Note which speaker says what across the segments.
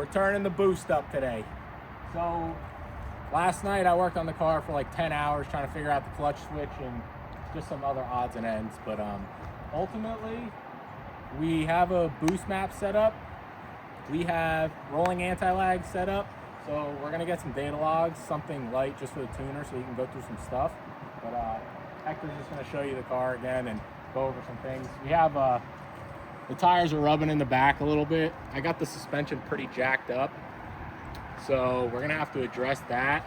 Speaker 1: we're turning the boost up today. So last night I worked on the car for like 10 hours trying to figure out the clutch switch and just some other odds and ends. But ultimately, we have a boost map set up. We have rolling anti-lag set up. So we're gonna get some data logs, something light just for the tuner so you can go through some stuff. But Hector's just gonna show you the car again and go over some things. We have the tires are rubbing in the back a little bit. I got the suspension pretty jacked up. So we're gonna have to address that.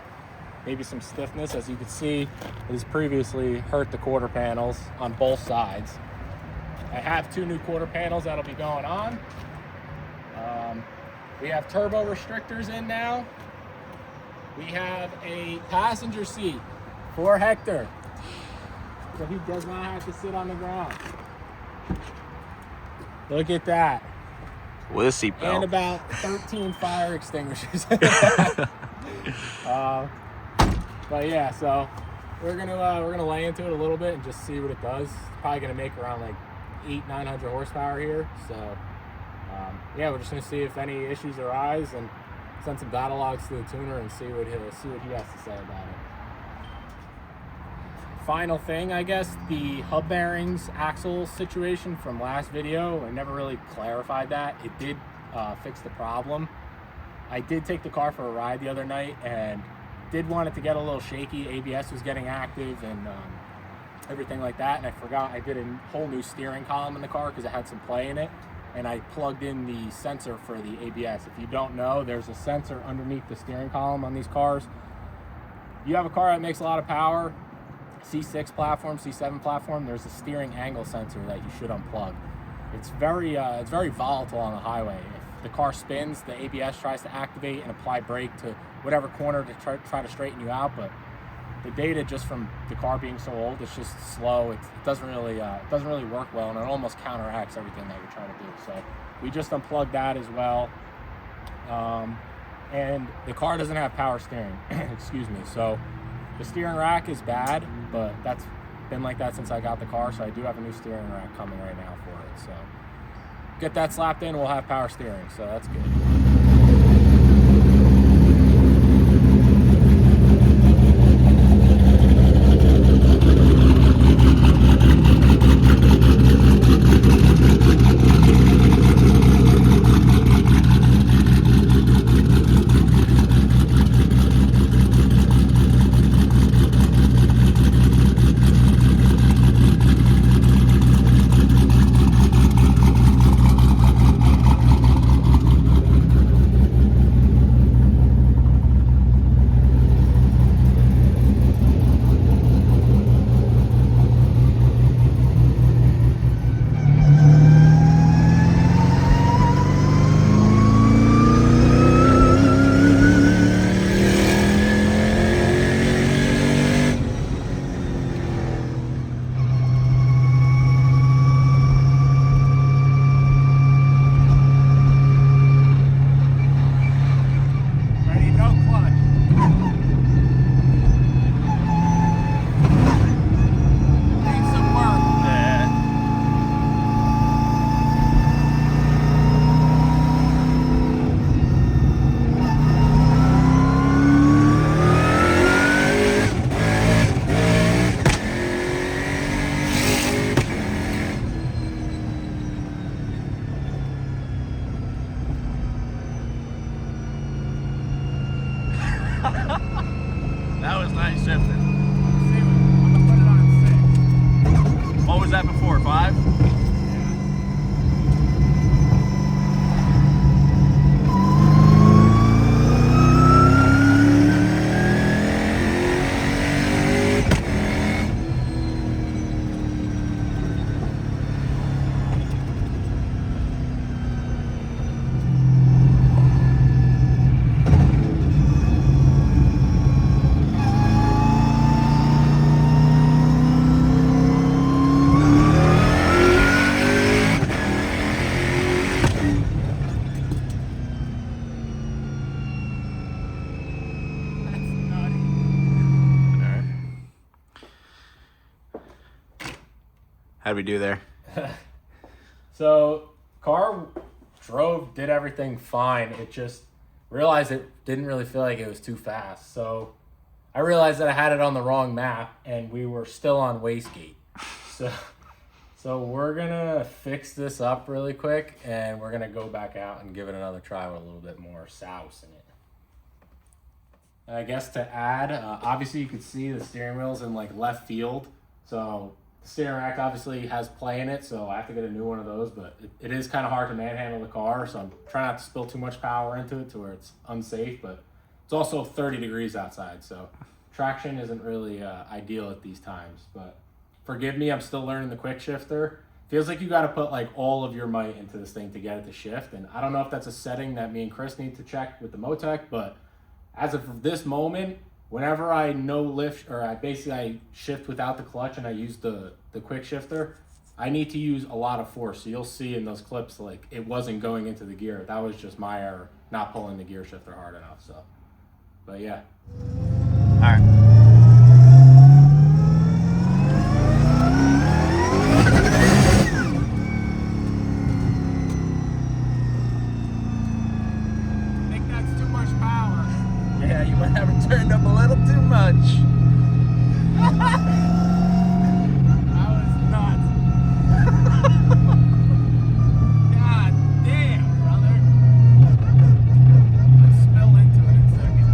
Speaker 1: Maybe some stiffness, as you can see, has previously hurt the quarter panels on both sides. I have 2 new quarter panels that'll be going on. We have turbo restrictors in now. We have a passenger seat for Hector, so he does not have to sit on the ground. Look at that.
Speaker 2: With a seatbelt.
Speaker 1: And about 13 fire extinguishers. But yeah, so we're gonna lay into it a little bit and just see what it does. It's probably gonna make around like 800-900 horsepower here. So yeah, we're just gonna see if any issues arise and send some data logs to the tuner and see what he has to say about it. Final thing, I guess, the hub bearings axle situation from last video, I never really clarified that. It did fix the problem. I did take the car for a ride the other night and did want it to get a little shaky. ABS was getting active and everything like that, and I forgot I did a whole new steering column in the car because it had some play in it, and I plugged in the sensor for the ABS. If you don't know, there's a sensor underneath the steering column on these cars. You have a car that makes a lot of power, C6 platform, C7 platform, there's a steering angle sensor that you should unplug. It's very volatile on the highway. If the car spins, the ABS tries to activate and apply brake to whatever corner to try to straighten you out, but the data just from the car being so old, it's just slow. It doesn't really work well, and it almost counteracts everything that you're trying to do. So we just unplugged that as well. And the car doesn't have power steering, excuse me. So the steering rack is bad, but that's been like that since I got the car. So I do have a new steering rack coming right now for it. So get that slapped in, we'll have power steering. So that's good.
Speaker 2: That was nice shifting.
Speaker 1: I'm gonna put it on 6.
Speaker 2: What was that before? 5? How'd we do there?
Speaker 1: So car drove, did everything fine. It just realized it didn't really feel like it was too fast. So I realized that I had it on the wrong map, and we were still on wastegate. So we're gonna fix this up really quick, and we're gonna go back out and give it another try with a little bit more souse in it. I guess to add, obviously you could see the steering wheel's in like left field. So the steering rack obviously has play in it, so I have to get a new one of those, but it is kind of hard to manhandle the car, so I'm trying not to spill too much power into it to where it's unsafe, but it's also 30 degrees outside, so traction isn't really ideal at these times. But forgive me, I'm still learning the quick shifter. Feels like you got to put like all of your might into this thing to get it to shift, and I don't know if that's a setting that me and Chris need to check with the Motec, but as of this moment, whenever I no lift, or I shift without the clutch and I use the quick shifter, I need to use a lot of force. So you'll see in those clips, like it wasn't going into the gear. That was just my error, not pulling the gear shifter hard enough. So, but yeah.
Speaker 2: All right. Yeah, you might have it turned up a little too much.
Speaker 1: That was nuts. God damn, brother. Let's spill into it in a second.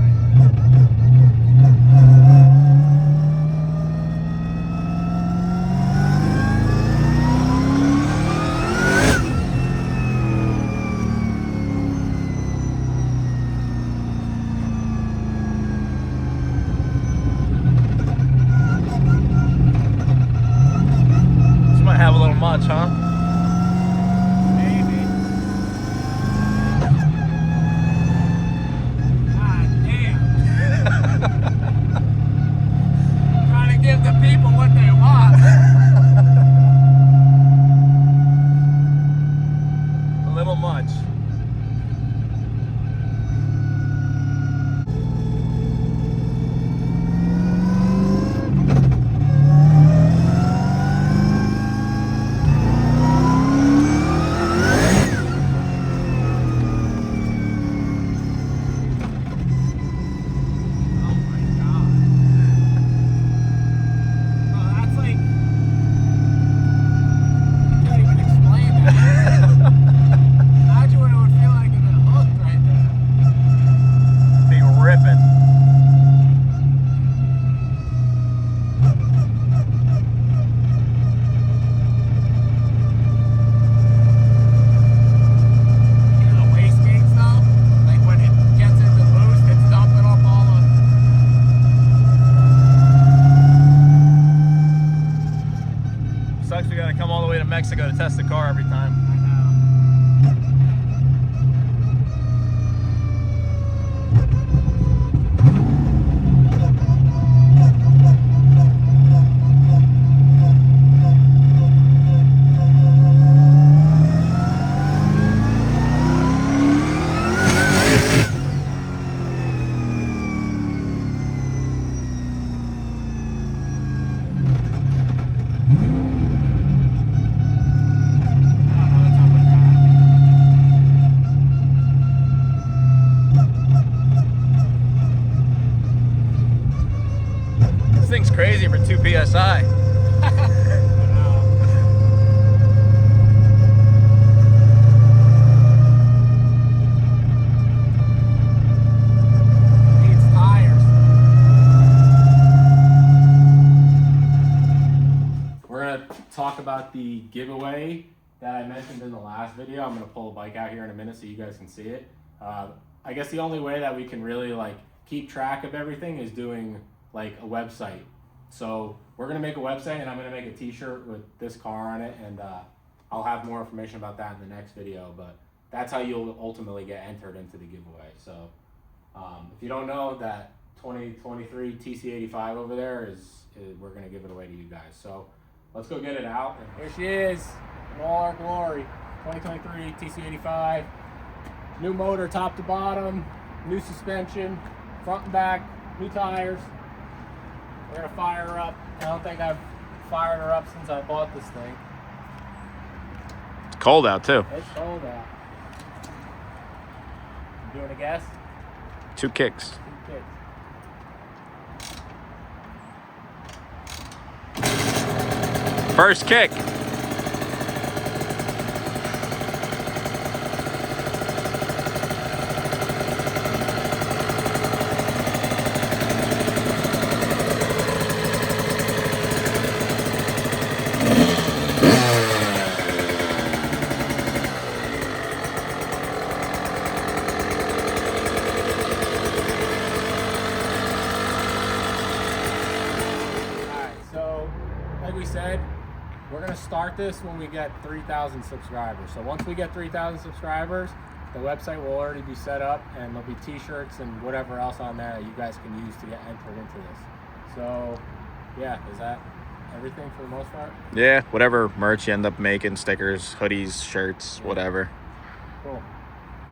Speaker 2: Have a little much, huh?
Speaker 1: Maybe. God damn. Trying to give the people what they want.
Speaker 2: A little much. Sucks we gotta come all the way to Mexico to test the car every time. This thing's crazy for 2 PSI.
Speaker 1: Needs tires. We're gonna talk about the giveaway that I mentioned in the last video. I'm gonna pull a bike out here in a minute so you guys can see it. I guess the only way that we can really like keep track of everything is doing like a website. So we're gonna make a website, and I'm gonna make a t-shirt with this car on it, and I'll have more information about that in the next video, but that's how you'll ultimately get entered into the giveaway. So if you don't know, that 2023 TC85 over there is we're gonna give it away to you guys. So let's go get it out. And here she is in all our glory. 2023 TC85. New motor top to bottom, new suspension, front and back, new tires. We're gonna fire her up. I don't think I've fired her up since I bought this thing.
Speaker 2: It's cold out too.
Speaker 1: It's cold out. You doing a guess?
Speaker 3: 2 kicks.
Speaker 1: 2 kicks.
Speaker 3: First kick.
Speaker 1: Like we said, we're gonna start this when we get 3,000 subscribers. So once we get 3,000 subscribers, the website will already be set up, and there'll be t-shirts and whatever else on there that you guys can use to get entered into this. So yeah, is that everything for the most part?
Speaker 3: Yeah, whatever merch you end up making, stickers, hoodies, shirts, whatever.
Speaker 1: Cool.